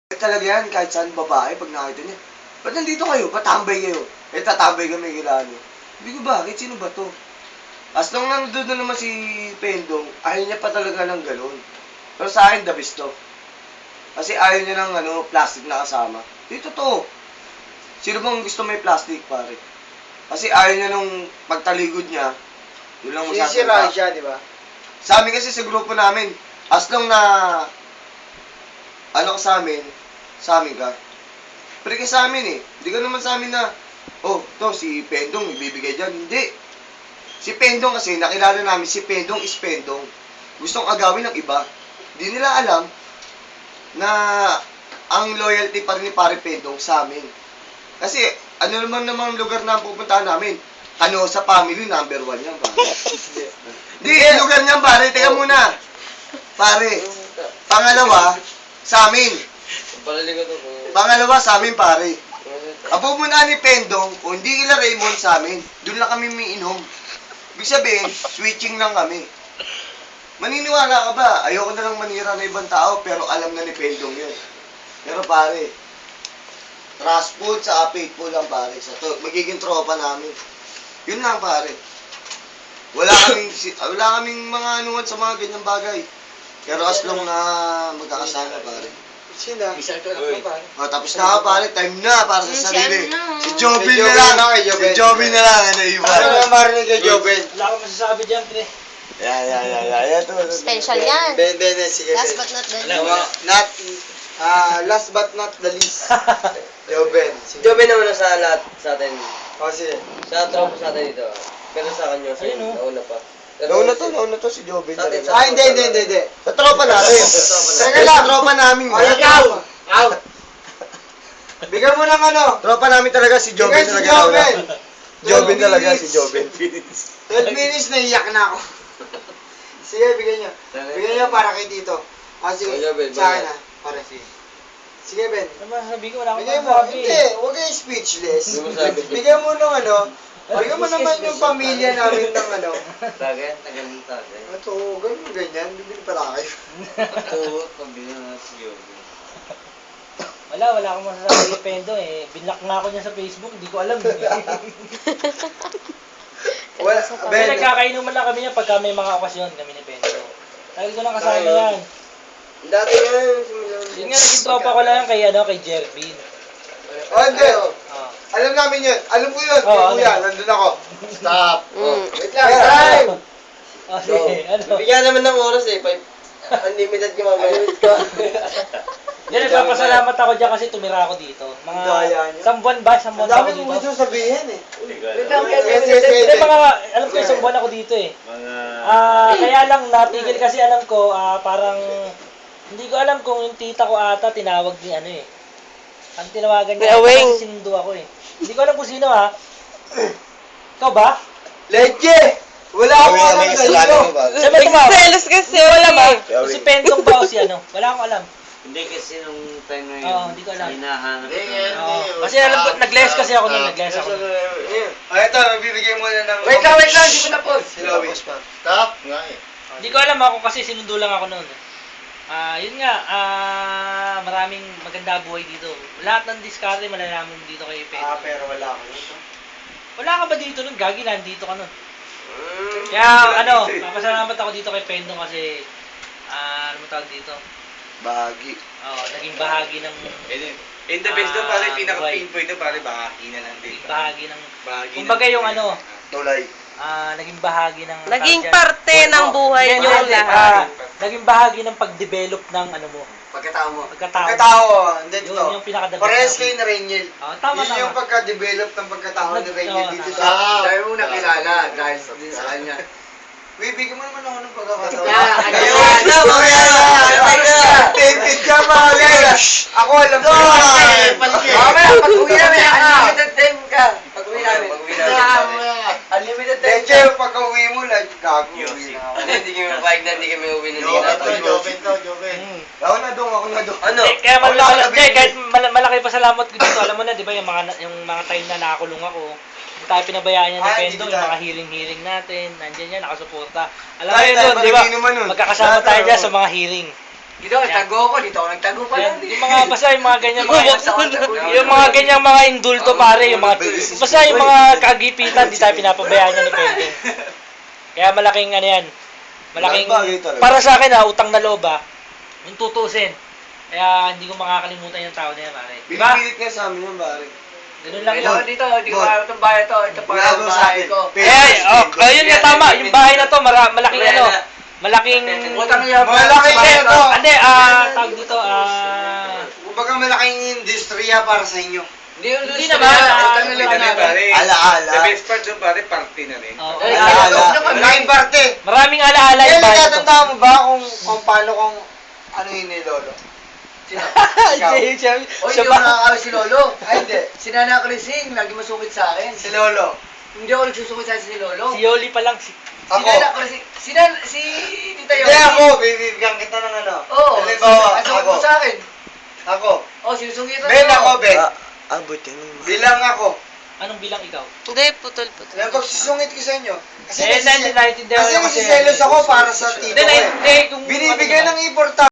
Talaga yan, kahit saan babae, pag nakita niya, ba't nandito kayo? Patambay kayo. Eh, tatambay kami kailangan niyo. Hindi ko bakit, sino ba to? As long nandun na naman si Pendong, ayaw niya pa talaga ng galon. Pero sa akin, the best to. Kasi ayaw niya ng plastic na kasama. Di totoo. Sino bang gusto may plastic, pare? Kasi ayaw niya nung pagtaligod niya, yun lang Sisira siya, di ba? Sa amin kasi sa grupo namin, as long na ka sa amin ka. Pero ka sa amin eh. Hindi ka naman sa amin na, oh, to, si Pendong, ibibigay dyan. Hindi. Si Pendong kasi, nakilala namin, si Pendong is Pendong. Gustong agawin ng iba. Hindi nila alam na ang loyalty pa rin ni Pare Pendong sa amin. Kasi, ano naman lugar na pupuntahan namin? Sa family, number 1 yan, pare. Hindi, lugar niyan, pare. Teka muna. Pare, pangalawa, sa amin. Pangalawa, sa amin, pare. Ang pupuntahan ni Pendong, kung hindi kila Raymond sa amin, doon lang kami miinom. Ibig sabihin, switching lang kami. Maniniwala ka ba? Ayoko na lang manira na ibang tao, pero alam na ni Pendong yun. Pero pare, trustful sa faithful lang pare. Magiging tropa namin. Yun lang pare. Wala kaming mga anuan sa mga ganyang bagay. Pero as long na magkakasama pare. Sila. Tapos na pare, time na para sa sarili. Si Jobin Si na Jobin lang. na kay Jobin. Si Jobin na lang, ano iba. Paano naman marinig kay Joven? Wala akong masasabi dyan, pre. Yeah. Special yan. Ben, sige. Last but not the Wala. least. Last but not the least. Joven. Joven naman sa lahat sa atin. O, sige. Sa tropa sa atin dito. Pero sa kanya, sa Ayun, oh. nauna pa. Nauna to si Jobin. Sa atin, Ah, hindi. Sa tropa namin. Teka lang. Sa tropa namin. Ikaw! Bigyan mo ng ano? Tropa namin talaga si Jobin Bigyan si talaga. Joven. Jobin 12 talaga minutes. si Jobin. 12 minutes, naiyak na ako. Sige, bigyan nyo. Bigyan nyo para kay Tito. Sige. Oh, Joven, Sa akin bigyan. Para sige. Sige, Ben. Ano masasabi ko? Wala akong Bigyan mo. masasabi. Hindi, huwag kayong speechless. Hindi mo sabi. Bigyan mo ng ano. Bigyan mo naman yung pamilya namin ng ano. Tagay, tagal ng tagay. Ito, ganyan. Bibili pala kayo. Ito, pambili na si Joven. Wala akong masasabi kay Pendo eh. Binlock na ako niya sa Facebook, hindi ko alam. Well, Kaya Ben. nagkakainuman lang kami niya pagka may mga okasyon kami ni Pendo. Tagal ko lang kasama yan. Dati nga yung simulan. Yun nga, naging tropa ko lang kay Jervin. Oh, hindi. Ah. Alam namin yun. Alam ko yun. Oo, Kuya, ano? nandun ako. Stop. Wait lang. Yeah. Time. Oh, sige, ano? Bigyan naman ng oras eh. Unlimited ka mamaya. Yan, nagpapasalamat ako dyan kasi tumira ako dito. Daya niyo. Isang buwan ba? Isang Ang buwan ako dami dito. mong gusto sabihin eh. Hindi, alam ko isang buwan ako dito eh. Kaya lang natigil kasi alam ko, parang, hindi ko alam kung yung tita ko ata tinawag ni ano eh. Ang tinawagan niya, Aweng. kasi sinundo ako eh. Hindi ko alam kung sino ha. Ikaw ba? Leche! Wala akong alam sa iyo. Sabi ko ba? Nagselos kasi. Wala ba? O si Pendong ba o si ano? Wala akong alam. Hindi kasi nung time na Oo, hindi ko alam. hinahanap ko. Oo. Kasi alam ko, nag-less kasi ako nun, nag-less ako. Ay, ito, magbibigay muna ng... Wait lang, hindi ko tapos. Silowi. Stop. Nga eh. Hindi ko alam ako kasi sinundo lang ako noon. Yun nga, maraming maganda buhay dito. Lahat ng diskarte malalaman mo dito kay Pedro. Pero wala ako. Wala ka ba dito nun? Gagi, nandito ka nun. Kaya papasalamat ako dito kay Pendong kasi, ano mo tawag dito? Bahagi. Naging bahagi ng... In the best doon, pare, buhay. pinaka-pinpoint doon, pare, bahagi na lang din. Bahagi ng... Bahagi Kumbaga ng- yung ano, Tulay. naging bahagi ng... Naging tawag dyan? parte ng buhay Hindi, niyo hindi, lahat. naging bahagi ng pag-develop ng ano mo. Pagkatao mo. Pagkatao. Pagkatao, hindi Yun, to. yung pinaka-the best Parehas na- kayo na Reniel. Tama, Yun yung tama. pagka-develop ng pagkatao ni Reniel Oo, dito tama. sa... Dahil mo nakilala, dahil din sa kanya. Bibigyan mo naman ako ng pagkakataon. Ayun na, mamaya. Tinted ka mga guys. Ako alam ko. Mamaya, pag-uwi namin, unlimited time ka. Pag-uwi namin. Unlimited time Leche, ka. pagka-uwi mo, like, gago. uwi na ako. Hindi kami mapahig na, hindi kami uwi na. Ako na doon. Ano? Kaya Wala malaki, ka sabihin. kahit malaki pa salamat ko dito, alam mo na, di ba, yung mga time na nakakulong ako, hindi tayo pinabayaan niya ng Hindi Pendo, kita. yung mga hearing natin, nandiyan yan, nakasuporta. Alam mo Kahit yun tayo doon, di ba, paliginuman nun. magkakasama Lahat tayo na dyan ako. sa mga hearing. Dito, nagtago ako. Dito ako nagtago pa Yan, lang. yung mga, basta yung mga ganyan, mga, Basta ako nagtago. yung mga ganyang mga indulto pare, yung mga, basta yung mga kagipitan, di tayo pinapabayaan yan ni Pending. Kaya malaking ano yan, malaking, Bagay talaga. para sa akin utang na loob yung tutusin. Kaya hindi ko makakalimutan yung tao na yan, pare. Diba? Pinipilit nga sa amin yung pare. Ganun lang Dito, yun. dito, hindi ko kaya itong bahay to. Ito pa Ginagawa ang sa bahay akin. ko. Ayun nga tama, yung bahay na to, malaking ano, malaking, Utang niya. Malaki bahay na to. to. hindi, tawag dito, Kumbaga malaking industriya para sa inyo. Hindi yung Hindi gusto naman, niya. Utang Hindi nila na namin. pare. Alaala. The best part doon pare, party na rin. oh, Eh, Alaala. ayun, na kami. Malaking parte. maraming alaala Kaya yung bahay na to. natatandaan mo ba kung paano kung ano yun ni Lolo? Sino? Hindi, siya, O, siya hindi ba? ko nakakawin si Lolo. Ay, hindi. Si Nana Crising, lagi masungit sa akin. Si Lolo. Hindi ako nagsusungit sa si Lolo. Si Yoli pa lang, si, Si Ako. Nana Crising, si Tita Yoli. Hindi ako, bibigyan kita ng ano. Oo. Halimbawa, Ang sungit ako. mo sa akin. Ako. Oh, sinusungitan Ben ako, Ben. Abot yan. Bilang ako. anong bilang ikaw? Hindi, putol-putol. Pagsusungit ko sa inyo. Kasi Eh, nagsisel- naiintindihan kasi ko nagsiselos ako para sa tito Hindi, ko eh. hindi, kung Binibigyan ano ng importante